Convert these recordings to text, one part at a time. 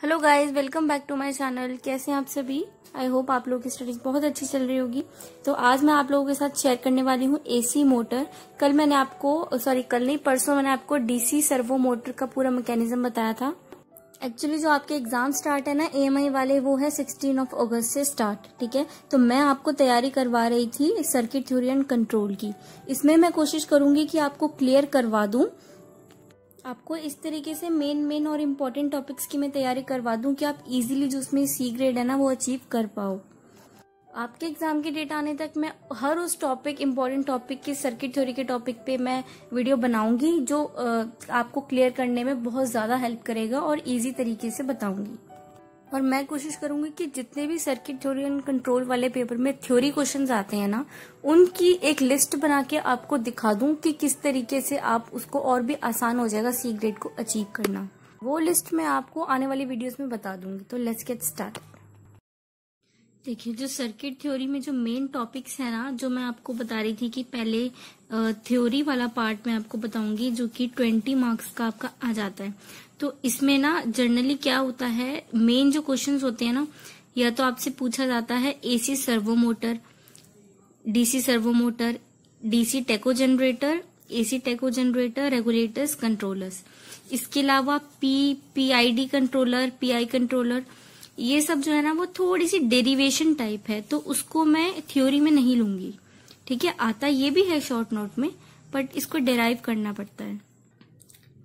Hello guys, welcome back to my channel. कैसे हैं आप सभी? आई होप आप लोगों की स्टडीज बहुत अच्छी चल रही होगी। तो आज मैं आप लोगों के साथ शेयर करने वाली हूँ एसी मोटर। कल नहीं, परसों मैंने आपको डीसी सर्वो मोटर का पूरा मैकेनिज्म बताया था। एक्चुअली जो आपके एग्जाम स्टार्ट है ना एएमआई वाले, वो है 16 अगस्त से स्टार्ट। ठीक है, तो मैं आपको तैयारी करवा रही थी सर्किट थ्योरी एंड कंट्रोल की। इसमें मैं कोशिश करूंगी कि आपको क्लियर करवा दूं, आपको इस तरीके से मेन और इम्पोर्टेंट टॉपिक्स की मैं तैयारी करवा दूं कि आप इजीली जो उसमें सी ग्रेड है ना वो अचीव कर पाओ। आपके एग्जाम की डेट आने तक मैं हर उस टॉपिक, इम्पोर्टेंट टॉपिक की, सर्किट थ्योरी के टॉपिक पे मैं वीडियो बनाऊंगी जो आपको क्लियर करने में बहुत ज्यादा हेल्प करेगा और इजी तरीके से बताऊंगी। और मैं कोशिश करूंगी कि जितने भी सर्किट थ्योरी एंड कंट्रोल वाले पेपर में थ्योरी क्वेश्चंस आते हैं ना, उनकी एक लिस्ट बना के आपको दिखा दूं कि किस तरीके से आप उसको और भी आसान हो जाएगा सी ग्रेड को अचीव करना। वो लिस्ट मैं आपको आने वाली वीडियोस में बता दूंगी। तो लेट्स गेट स्टार्ट। देखिए, जो सर्किट थ्योरी में जो मेन टॉपिक्स है ना, जो मैं आपको बता रही थी कि पहले थ्योरी वाला पार्ट मैं आपको बताऊंगी जो कि 20 मार्क्स का आपका आ जाता है। तो इसमें ना जनरली क्या होता है, मेन जो क्वेश्चंस होते हैं ना, या तो आपसे पूछा जाता है AC servo motor, DC servo motor, DC टेको जनरेटर, एसी टेको जनरेटर, रेगुलेटर्स, कंट्रोलर्स। इसके अलावा पीआईडी कंट्रोलर, पीआई कंट्रोलर, ये सब जो है ना वो थोड़ी सी डेरिवेशन टाइप है, तो उसको मैं थ्योरी में नहीं लूंगी। ठीक है, आता ये भी है शॉर्ट नोट में, बट इसको डेराइव करना पड़ता है।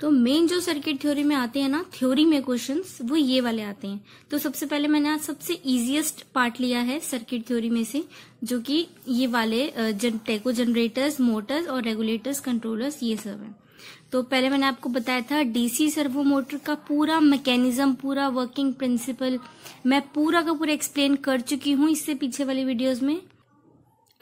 तो मेन जो सर्किट थ्योरी में आते हैं ना, थ्योरी में क्वेश्चंस, वो ये वाले आते हैं। तो सबसे पहले मैंने आज सबसे इजीएस्ट पार्ट लिया है सर्किट थ्योरी में से, जो कि ये वाले टेको जनरेटर्स, मोटर्स और रेगुलेटर्स, कंट्रोलर्स, ये सब है। तो पहले मैंने आपको बताया था डीसी सर्वो मोटर का पूरा मैकेनिज्म, पूरा वर्किंग प्रिंसिपल मैं पूरा का पूरा एक्सप्लेन कर चुकी हूँ इससे पीछे वाली वीडियोस में।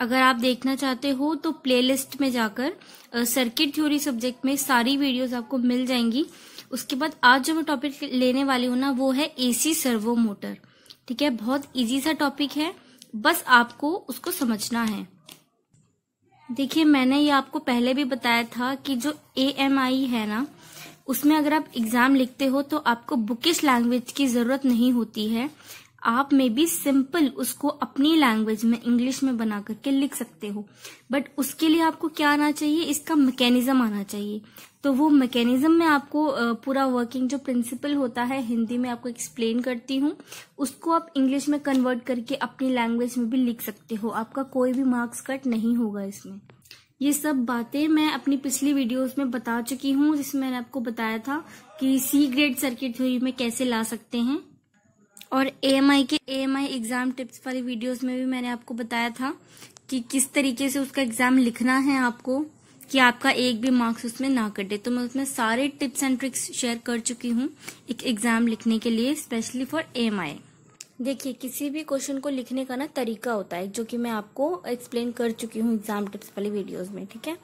अगर आप देखना चाहते हो तो प्लेलिस्ट में जाकर सर्किट थ्योरी सब्जेक्ट में सारी वीडियोस आपको मिल जाएंगी। उसके बाद आज जो मैं टॉपिक लेने वाली हूँ ना, वो है एसी सर्वो मोटर। ठीक है, बहुत इजी सा टॉपिक है, बस आपको उसको समझना है। देखिए, मैंने ये आपको पहले भी बताया था कि जो एएमआई है ना, उसमें अगर आप एग्जाम लिखते हो तो आपको बुकिश लैंग्वेज की जरूरत नहीं होती है। आप में भी सिंपल उसको अपनी लैंग्वेज में, इंग्लिश में बना करके लिख सकते हो। बट उसके लिए आपको क्या आना चाहिए, इसका मैकेनिज्म आना चाहिए। तो वो मैकेनिज्म में आपको पूरा वर्किंग जो प्रिंसिपल होता है हिंदी में आपको एक्सप्लेन करती हूँ, उसको आप इंग्लिश में कन्वर्ट करके अपनी लैंग्वेज में भी लिख सकते हो। आपका कोई भी मार्क्स कट नहीं होगा इसमें। ये सब बातें मैं अपनी पिछली वीडियोस में बता चुकी हूँ, जिसमें मैंने आपको बताया था कि सी ग्रेड सर्किट थ्योरी में कैसे ला सकते हैं। और एएमआई एग्जाम टिप्स वाली वीडियोस में भी मैंने आपको बताया था कि किस तरीके से उसका एग्जाम लिखना है आपको, कि आपका एक भी मार्क्स उसमें ना कटे। तो मैं उसमें सारे टिप्स एंड ट्रिक्स शेयर कर चुकी हूँ एक एग्जाम लिखने के लिए, स्पेशली फॉर एएमआई। देखिए, किसी भी क्वेश्चन को लिखने का ना तरीका होता है, जो कि मैं आपको एक्सप्लेन कर चुकी हूँ एग्जाम टिप्स वाली वीडियोस में। ठीक है,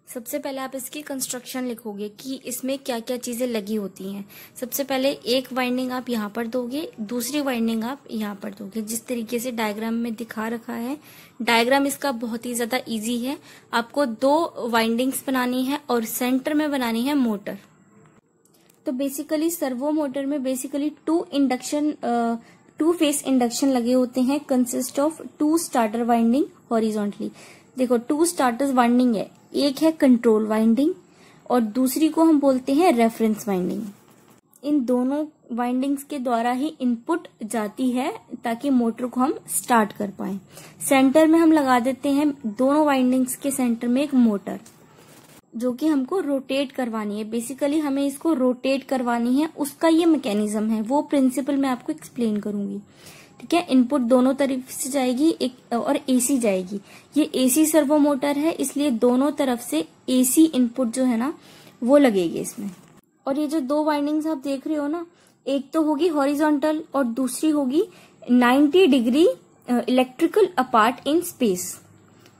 सबसे पहले आप इसकी कंस्ट्रक्शन लिखोगे कि इसमें क्या क्या चीजें लगी होती हैं। सबसे पहले एक वाइंडिंग आप यहाँ पर दोगे, दूसरी वाइंडिंग आप यहाँ पर दोगे, जिस तरीके से डायग्राम में दिखा रखा है। डायग्राम इसका बहुत ही ज्यादा इजी है। आपको 2 वाइंडिंग्स बनानी है और सेंटर में बनानी है मोटर। तो बेसिकली सर्वो मोटर में बेसिकली 2 फेस इंडक्शन लगे होते हैं, consist of 2 starter winding horizontally. देखो, 2 स्टार्टर वाइंडिंग है, एक है कंट्रोल वाइंडिंग और दूसरी को हम बोलते हैं रेफरेंस वाइंडिंग। इन दोनों वाइंडिंग्स के द्वारा ही इनपुट जाती है ताकि मोटर को हम स्टार्ट कर पाए। सेंटर में हम लगा देते हैं, दोनों वाइंडिंग्स के सेंटर में एक मोटर, जो कि हमको रोटेट करवानी है। बेसिकली हमें इसको रोटेट करवानी है, उसका ये मैकेनिज्म है। वो प्रिंसिपल मैं आपको एक्सप्लेन करूंगी। ठीक है, इनपुट दोनों तरफ से जाएगी, एक और एसी जाएगी। ये एसी सर्वो मोटर है, इसलिए दोनों तरफ से एसी इनपुट जो है ना वो लगेगी इसमें। और ये जो 2 वाइंडिंग्स आप देख रहे हो ना, एक तो होगी हॉरिजॉन्टल और दूसरी होगी 90 degree electrical apart in space.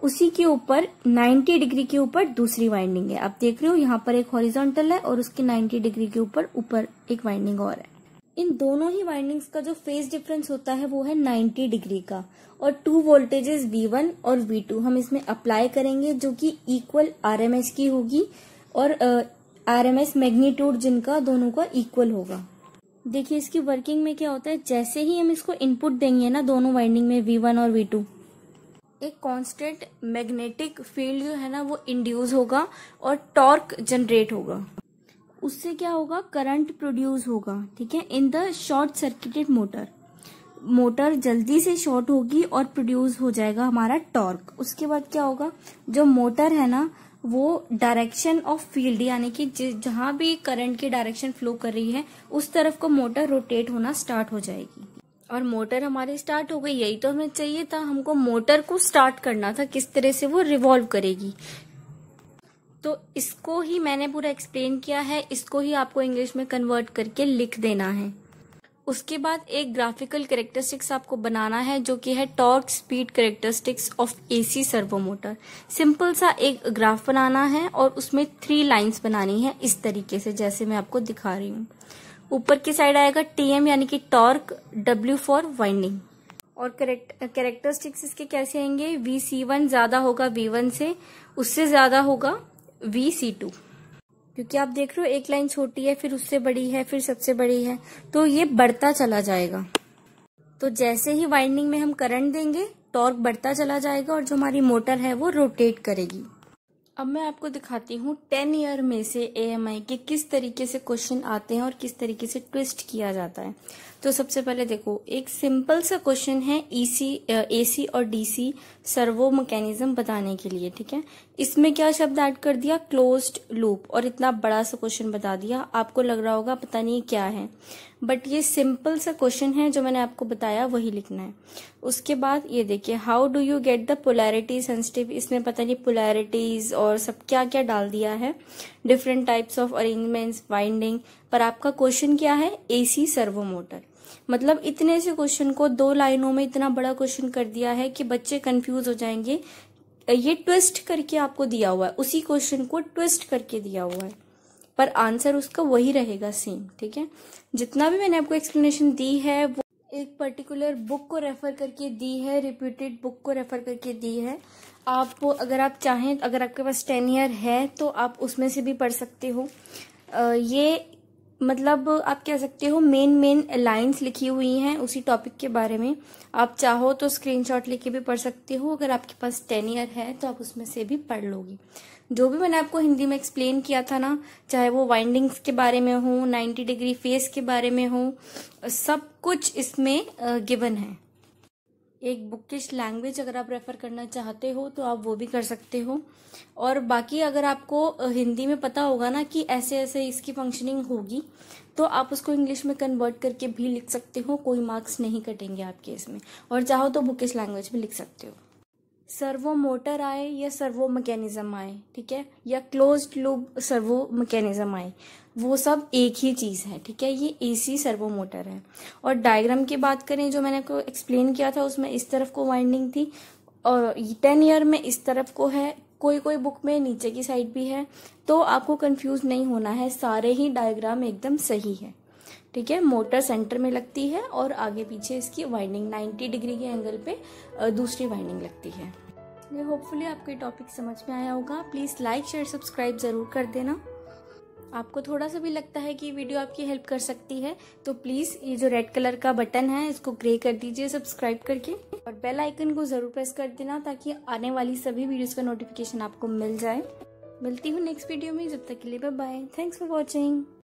उसी के ऊपर 90 डिग्री के ऊपर दूसरी वाइंडिंग है। आप देख रहे हो, यहाँ पर एक हॉरिजॉन्टल है और उसके 90 डिग्री के ऊपर एक वाइंडिंग और है। इन दोनों ही वाइंडिंग्स का जो फेज डिफरेंस होता है वो है 90 डिग्री का। और 2 वोल्टेजेस V1 और V2 हम इसमें अप्लाई करेंगे, जो कि इक्वल RMS की होगी और RMS मैग्नीट्यूड जिनका दोनों का इक्वल होगा। देखिए इसकी वर्किंग में क्या होता है, जैसे ही हम इसको इनपुट देंगे ना दोनों वाइंडिंग में V1 और V2, एक कांस्टेंट मैग्नेटिक फील्ड जो है ना वो इंड्यूस होगा और टॉर्क जनरेट होगा। उससे क्या होगा, करंट प्रोड्यूस होगा, ठीक है, in the short circuited motor. Motor जल्दी से शॉर्ट होगी और प्रोड्यूस हो जाएगा हमारा टॉर्क। उसके बाद क्या होगा, जो मोटर है ना वो डायरेक्शन ऑफ फील्ड यानी कि जहां भी करंट की डायरेक्शन फ्लो कर रही है उस तरफ को मोटर रोटेट होना स्टार्ट हो जाएगी। और मोटर हमारी स्टार्ट हो गई, यही तो हमें चाहिए था, हमको मोटर को स्टार्ट करना था किस तरह से वो रिवॉल्व करेगी। तो इसको ही मैंने पूरा एक्सप्लेन किया है, इसको ही आपको इंग्लिश में कन्वर्ट करके लिख देना है। उसके बाद एक ग्राफिकल कैरेक्टरिस्टिक्स आपको बनाना है जो कि है torque speed characteristics of AC servo motor. Simple सा एक ग्राफ बनाना है और उसमें 3 लाइंस बनानी है इस तरीके से जैसे मैं आपको दिखा रही हूँ। ऊपर की साइड आएगा TM यानी कि टॉर्क, W फॉर वाइंडिंग। और कैरेक्टरिस्टिक्स इसके कैसे आएंगे, VC1 ज्यादा होगा V1 से, उससे ज्यादा होगा VC2, क्योंकि आप देख रहे हो एक लाइन छोटी है फिर उससे बड़ी है फिर सबसे बड़ी है, तो ये बढ़ता चला जाएगा। तो जैसे ही वाइंडिंग में हम करंट देंगे टॉर्क बढ़ता चला जाएगा और जो हमारी मोटर है वो रोटेट करेगी। अब मैं आपको दिखाती हूँ 10 ईयर में से AMI के किस तरीके से क्वेश्चन आते हैं और किस तरीके से ट्विस्ट किया जाता है। तो सबसे पहले देखो, एक सिंपल सा क्वेश्चन है AC और DC सर्वो मैकेनिज्म बताने के लिए, ठीक है। इसमें क्या शब्द ऐड कर दिया, क्लोज्ड लूप, और इतना बड़ा सा क्वेश्चन बता दिया। आपको लग रहा होगा पता नहीं क्या है, बट ये सिंपल सा क्वेश्चन है, जो मैंने आपको बताया वही लिखना है। उसके बाद ये देखिए, how do you get the polarity sensitive, इसमें पता नहीं पोलैरिटीज और सब क्या क्या डाल दिया है, different types of arrangements, winding, पर आपका क्वेश्चन क्या है, AC सर्वो मोटर। मतलब इतने से क्वेश्चन को 2 लाइनों में इतना बड़ा क्वेश्चन कर दिया है कि बच्चे कंफ्यूज हो जाएंगे। ये ट्विस्ट करके आपको दिया हुआ है, उसी क्वेश्चन को ट्विस्ट करके दिया हुआ है, पर आंसर उसका वही रहेगा सेम, ठीक है। जितना भी मैंने आपको एक्सप्लेनेशन दी है वो एक पर्टिकुलर बुक को रेफर करके दी है, रिप्यूटेड बुक को रेफर करके दी है। आप अगर आप चाहें, अगर आपके पास 10 ईयर है तो आप उसमें से भी पढ़ सकते हो। ये मतलब आप कह सकते हो मेन लाइंस लिखी हुई हैं उसी टॉपिक के बारे में। आप चाहो तो स्क्रीनशॉट लेके भी पढ़ सकते हो, अगर आपके पास 10 ईयर है तो आप उसमें से भी पढ़ लोगे। जो भी मैंने आपको हिंदी में एक्सप्लेन किया था ना, चाहे वो वाइंडिंग्स के बारे में हो, 90 डिग्री फेस के बारे में हो, सब कुछ इसमें गिवन है। एक बुकिश लैंग्वेज अगर आप रेफर करना चाहते हो तो आप वो भी कर सकते हो। और बाकी अगर आपको हिंदी में पता होगा ना कि ऐसे ऐसे इसकी फंक्शनिंग होगी, तो आप उसको इंग्लिश में कन्वर्ट करके भी लिख सकते हो, कोई मार्क्स नहीं कटेंगे आपके इसमें। और चाहो तो बुकिश लैंग्वेज भी लिख सकते हो। सर्वो मोटर आए या सर्वो मैकेनिज्म आए, ठीक है, या क्लोज्ड लूप सर्वो मैकेनिज्म आए, वो सब एक ही चीज है, ठीक है। ये AC सर्वो मोटर है। और डायग्राम की बात करें, जो मैंने आपको एक्सप्लेन किया था, उसमें इस तरफ को वाइंडिंग थी और 10 ईयर में इस तरफ को है, कोई कोई बुक में नीचे की साइड भी है। तो आपको कंफ्यूज नहीं होना है, सारे ही डायग्राम एकदम सही है, ठीक है। मोटर सेंटर में लगती है और आगे पीछे इसकी वाइंडिंग 90 डिग्री के एंगल पे दूसरी वाइंडिंग लगती है। ये होपफुली आपको टॉपिक समझ में आया होगा। प्लीज लाइक शेयर सब्सक्राइब जरूर कर देना। आपको थोड़ा सा भी लगता है कि वीडियो आपकी हेल्प कर सकती है तो प्लीज ये जो रेड कलर का बटन है इसको ग्रे कर दीजिए सब्सक्राइब करके, और बेल आइकन को जरूर प्रेस कर देना ताकि आने वाली सभी वीडियोस का नोटिफिकेशन आपको मिल जाए। मिलती हूँ नेक्स्ट वीडियो में, जब तक के लिए bye bye. Thanks for watching.